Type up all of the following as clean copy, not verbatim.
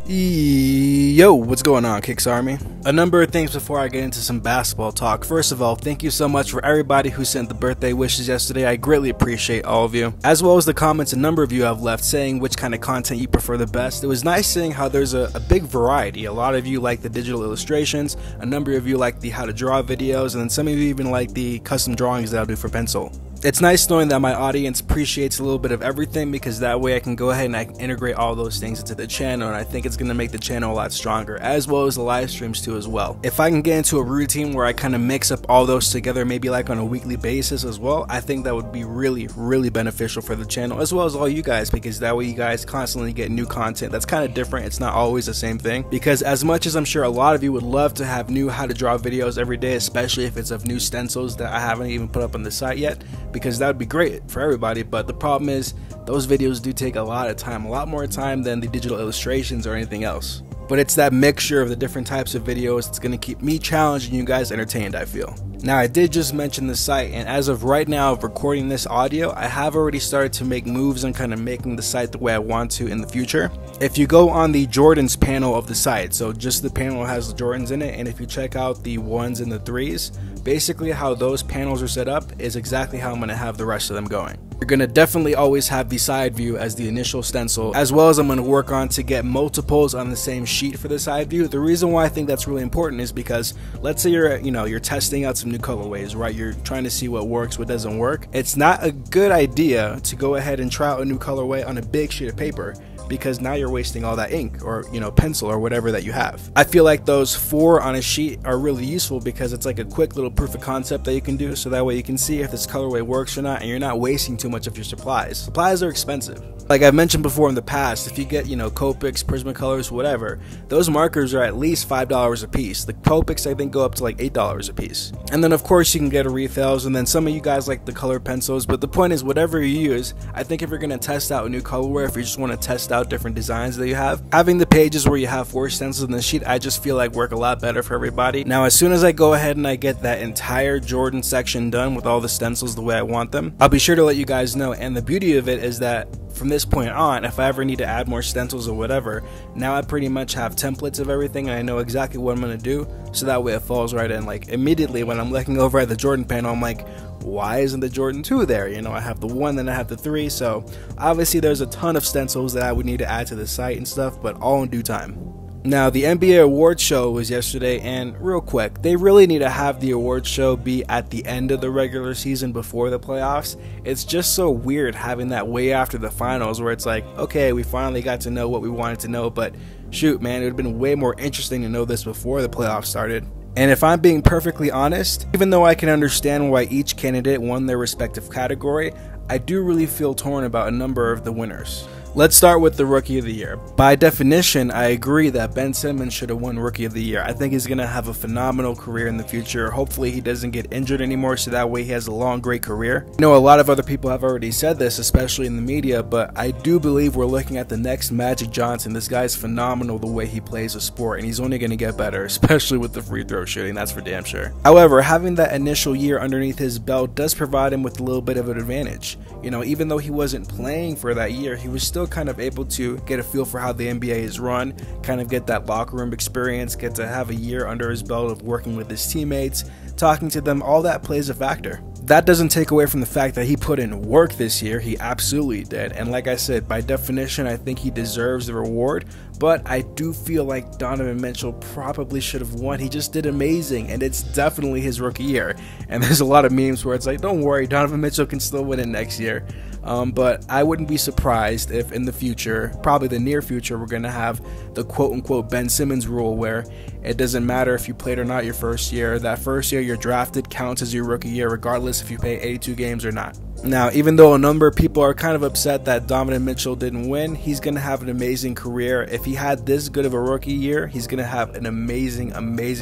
Yo, what's going on, Kicks Army? A number of things before I get into some basketball talk. First of all, thank you so much for everybody who sent the birthday wishes yesterday. I greatly appreciate all of you, as well as the comments a number of you have left saying which kind of content you prefer the best. It was nice seeing how there's a big variety. A lot of you like the digital illustrations, a number of you like the how to draw videos, and then some of you even like the custom drawings that I'll do for pencil. It's nice knowing that my audience appreciates a little bit of everything, because that way I can go ahead and I can integrate all those things into the channel, and I think it's going to make the channel a lot stronger, as well as the live streams too as well. If I can get into a routine where I kind of mix up all those together, maybe like on a weekly basis as well, I think that would be really beneficial for the channel, as well as all you guys, because that way you guys constantly get new content that's kind of different. It's not always the same thing, because as much as I'm sure a lot of you would love to have new how to draw videos every day, especially if it's of new stencils that I haven't even put up on the site yet, because that would be great for everybody. But the problem is those videos do take a lot of time, a lot more time than the digital illustrations or anything else. But it's that mixture of the different types of videos that's going to keep me challenged and you guys entertained, I feel. Now, I did just mention the site, and as of right now of recording this audio, I have already started to make moves on kind of making the site the way I want to in the future. If you go on the Jordans panel of the site, so just the panel has the Jordans in it, and if you check out the 1s and the 3s, basically how those panels are set up is exactly how I'm going to have the rest of them going. You're going to definitely always have the side view as the initial stencil, as well as I'm going to work on to get multiples on the same sheet for the side view. The reason why I think that's really important is because let's say you're testing out some new colorways, right? You're trying to see what works, what doesn't work. It's not a good idea to go ahead and try out a new colorway on a big sheet of paper, because now you're wasting all that ink or pencil or whatever that you have. I feel like those 4 on a sheet are really useful because it's like a quick little proof of concept that you can do, so that way you can see if this colorway works or not, and you're not wasting too much of your supplies. Supplies are expensive. Like I've mentioned before in the past, if you get Copics, Prismacolors, whatever, those markers are at least $5 a piece. The Copics I think go up to like $8 a piece. And then of course you can get a refills, and then some of you guys like the colored pencils, but the point is whatever you use, I think if you're going to test out a new colorway, if you just want to test out different designs that you have, having the pages where you have 4 stencils in the sheet, I just feel like work a lot better for everybody. Now as soon as I go ahead and I get that entire Jordan section done with all the stencils the way I want them, I'll be sure to let you guys know. And the beauty of it is that from this point on, if I ever need to add more stencils or whatever, now I pretty much have templates of everything and I know exactly what I'm going to do, so that way it falls right in. Like immediately when I'm looking over at the Jordan panel, I'm like, why isn't the Jordan 2 there? I have the 1, then I have the 3, so obviously there's a ton of stencils that I would need to add to the site and stuff, but all in due time. Now, the NBA awards show was yesterday, and real quick, they really need to have the awards show be at the end of the regular season before the playoffs. It's just so weird having that way after the finals, where it's like, okay, we finally got to know what we wanted to know, but shoot, man, it would have been way more interesting to know this before the playoffs started. And if I'm being perfectly honest, even though I can understand why each candidate won their respective category, I do really feel torn about a number of the winners. Let's start with the Rookie of the Year. By definition, I agree that Ben Simmons should have won Rookie of the Year. I think he's going to have a phenomenal career in the future. Hopefully he doesn't get injured anymore, so that way he has a long, great career. I know a lot of other people have already said this, especially in the media, but I do believe we're looking at the next Magic Johnson. This guy's phenomenal the way he plays a sport, and he's only going to get better, especially with the free throw shooting, that's for damn sure. However, having that initial year underneath his belt does provide him with a little bit of an advantage. Even though he wasn't playing for that year, he was still kind of able to get a feel for how the NBA is run, kind of get that locker room experience, get to have a year under his belt of working with his teammates, talking to them. All that plays a factor. That doesn't take away from the fact that he put in work this year. He absolutely did, and like I said, by definition I think he deserves the reward, but I do feel like Donovan Mitchell probably should have won. He just did amazing, and it's definitely his rookie year, and there's a lot of memes where it's like, don't worry, Donovan Mitchell can still win it next year. But I wouldn't be surprised if in the future, probably the near future, we're going to have the quote-unquote Ben Simmons rule, where it doesn't matter if you played or not your first year. That first year you're drafted counts as your rookie year, regardless if you play 82 games or not. Now, even though a number of people are kind of upset that Donovan Mitchell didn't win, he's going to have an amazing career. If he had this good of a rookie year, he's going to have an amazing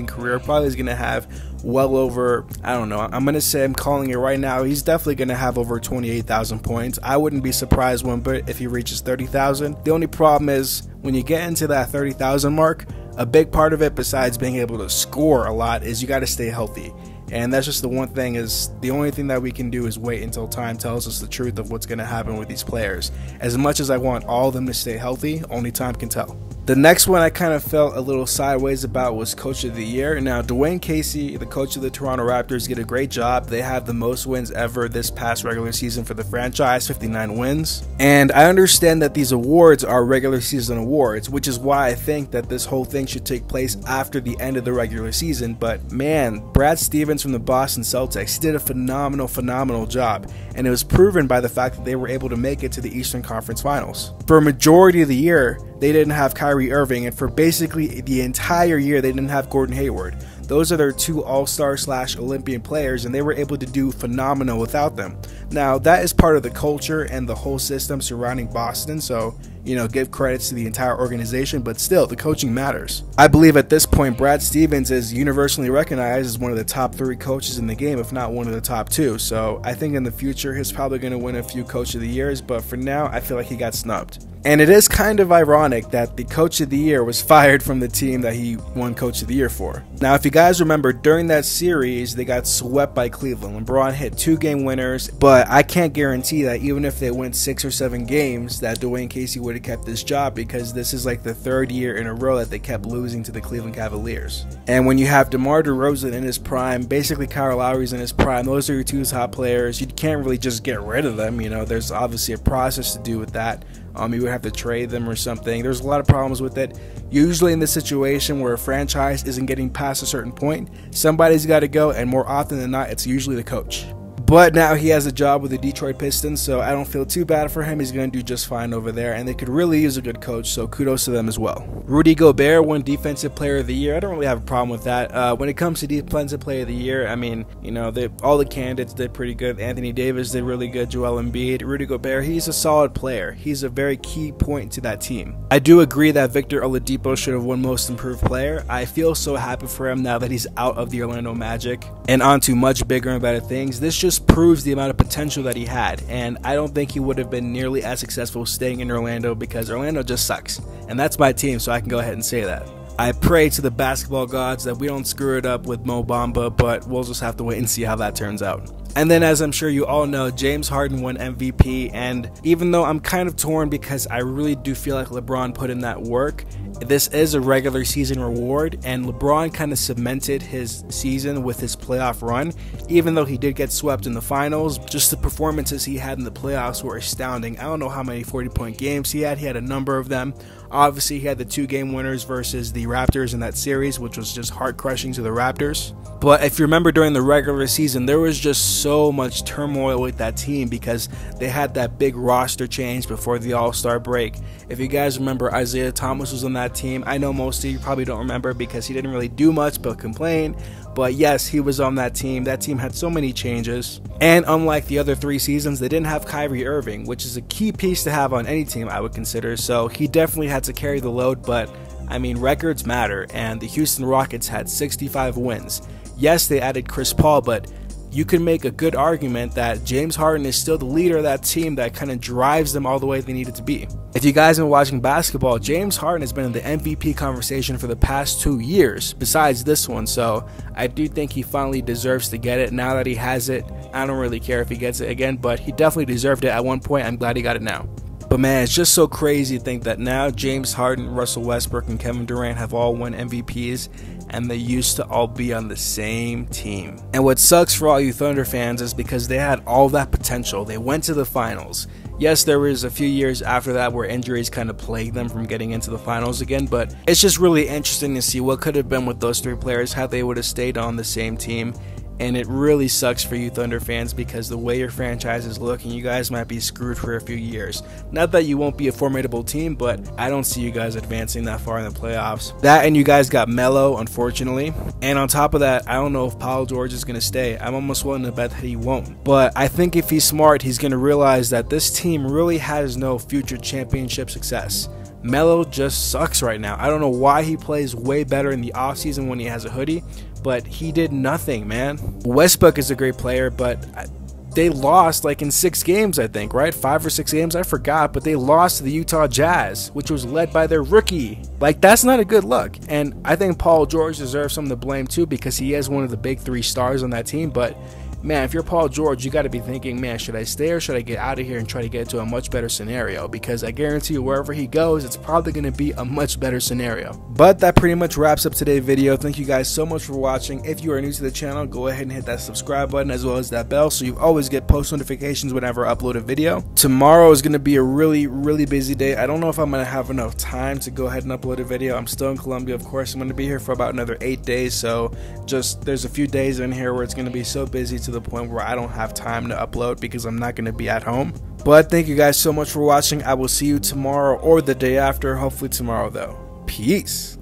career. Probably is going to have well over, I don't know, I'm going to say, I'm calling it right now, he's definitely going to have over 28,000 points. I wouldn't be surprised one bit if he reaches 30,000. The only problem is when you get into that 30,000 mark, a big part of it, besides being able to score a lot, is you got to stay healthy. And that's just the one thing, is the only thing that we can do is wait until time tells us the truth of what's going to happen with these players. As much as I want all of them to stay healthy, only time can tell. The The next one I kind of felt a little sideways about was Coach of the Year. Now, Dwayne Casey, the coach of the Toronto Raptors, did a great job. They have the most wins ever this past regular season for the franchise, 59 wins. And I understand that these awards are regular season awards, which is why I think that this whole thing should take place after the end of the regular season. But man, Brad Stevens from the Boston Celtics did a phenomenal job. And it was proven by the fact that they were able to make it to the Eastern Conference Finals. For a majority of the year, they didn't have Kyrie Irving, and for basically the entire year, they didn't have Gordon Hayward. Those are their two all-star / Olympian players, and they were able to do phenomenal without them. Now, that is part of the culture and the whole system surrounding Boston, so, you know, give credits to the entire organization, but still, the coaching matters. I believe at this point, Brad Stevens is universally recognized as one of the top 3 coaches in the game, if not one of the top 2, so I think in the future, he's probably going to win a few Coach of the Years, but for now, I feel like he got snubbed. And it is kind of ironic that the Coach of the Year was fired from the team that he won Coach of the Year for. Now, if you guys remember, during that series, they got swept by Cleveland. LeBron hit 2 game winners, but I can't guarantee that even if they win 6 or 7 games, that Dwayne Casey would have kept this job, because this is like the 3rd year in a row that they kept losing to the Cleveland Cavaliers. And when you have DeMar DeRozan in his prime, basically Kyle Lowry's in his prime, those are your 2 top players. You can't really just get rid of them. You know, there's obviously a process to do with that. You would have to trade them or something. There's a lot of problems with it. Usually in this situation where a franchise isn't getting past a certain point, somebody's got to go, and more often than not, it's usually the coach. But now he has a job with the Detroit Pistons, so I don't feel too bad for him. He's going to do just fine over there, and they could really use a good coach, so kudos to them as well. Rudy Gobert won Defensive Player of the Year. I don't really have a problem with that. When it comes to Defensive Player of the Year, I mean, you know, all the candidates did pretty good. Anthony Davis did really good. Joel Embiid. Rudy Gobert, he's a solid player. He's a very key point to that team. I do agree that Victor Oladipo should have won Most Improved Player. I feel so happy for him now that he's out of the Orlando Magic and onto much bigger and better things. This just proves the amount of potential that he had, and I don't think he would have been nearly as successful staying in Orlando, because Orlando just sucks, and that's my team, so I can go ahead and say that. I pray to the basketball gods that we don't screw it up with Mo Bamba, but we'll just have to wait and see how that turns out. And then, as I'm sure you all know, James Harden won MVP, and even though I'm kind of torn because I really do feel like LeBron put in that work, this is a regular season reward, and LeBron kind of cemented his season with his playoff run. Even though he did get swept in the finals, just the performances he had in the playoffs were astounding. I don't know how many 40-point games he had a number of them. Obviously, he had the 2 game winners versus the Raptors in that series, which was just heart-crushing to the Raptors. But if you remember, during the regular season, there was just so much turmoil with that team because they had that big roster change before the All-Star break. If you guys remember, Isaiah Thomas was on that team. I know most of you probably don't remember because he didn't really do much but complain. But yes, he was on that team. That team had so many changes. And unlike the other 3 seasons, they didn't have Kyrie Irving, which is a key piece to have on any team, I would consider. So he definitely had to carry the load, but I mean, records matter, and the Houston Rockets had 65 wins. Yes, they added Chris Paul, but you can make a good argument that James Harden is still the leader of that team that kind of drives them all the way they needed to be. If you guys have been watching basketball, James Harden has been in the MVP conversation for the past 2 years, besides this one, so I do think he finally deserves to get it. Now that he has it, I don't really care if he gets it again, but he definitely deserved it at one point. I'm glad he got it now. But man, it's just so crazy to think that now James Harden, Russell Westbrook, and Kevin Durant have all won MVPs, and they used to all be on the same team. And what sucks for all you Thunder fans is because they had all that potential. They went to the finals. Yes, there was a few years after that where injuries kind of plagued them from getting into the finals again, but it's just really interesting to see what could have been with those 3 players had they would have stayed on the same team. And it really sucks for you Thunder fans because the way your franchise is looking, you guys might be screwed for a few years. Not that you won't be a formidable team, but I don't see you guys advancing that far in the playoffs. That and you guys got Melo, unfortunately. And on top of that, I don't know if Paul George is going to stay. I'm almost willing to bet that he won't. But I think if he's smart, he's going to realize that this team really has no future championship success. Melo just sucks right now. I don't know why he plays way better in the offseason when he has a hoodie, but he did nothing, man. Westbrook is a great player, but they lost like in 6 games, I think, right? 5 or 6 games, I forgot, but they lost to the Utah Jazz, which was led by their rookie. Like, that's not a good look. And I think Paul George deserves some of the blame too because he is one of the big 3 stars on that team, but man, if you're Paul George, you got to be thinking, man, should I stay or should I get out of here and try to get to a much better scenario? Because I guarantee you, wherever he goes, it's probably going to be a much better scenario. But that pretty much wraps up today's video. Thank you guys so much for watching. If you are new to the channel, go ahead and hit that subscribe button as well as that bell so you always get post notifications whenever I upload a video. Tomorrow is going to be a really busy day. I don't know if I'm going to have enough time to go ahead and upload a video. I'm still in Colombia, of course. I'm going to be here for about another 8 days, so just there's a few days in here where it's going to be so busy to the point where I don't have time to upload because I'm not going to be at home. But thank you guys so much for watching. I will see you tomorrow or the day after. Hopefully tomorrow though. Peace.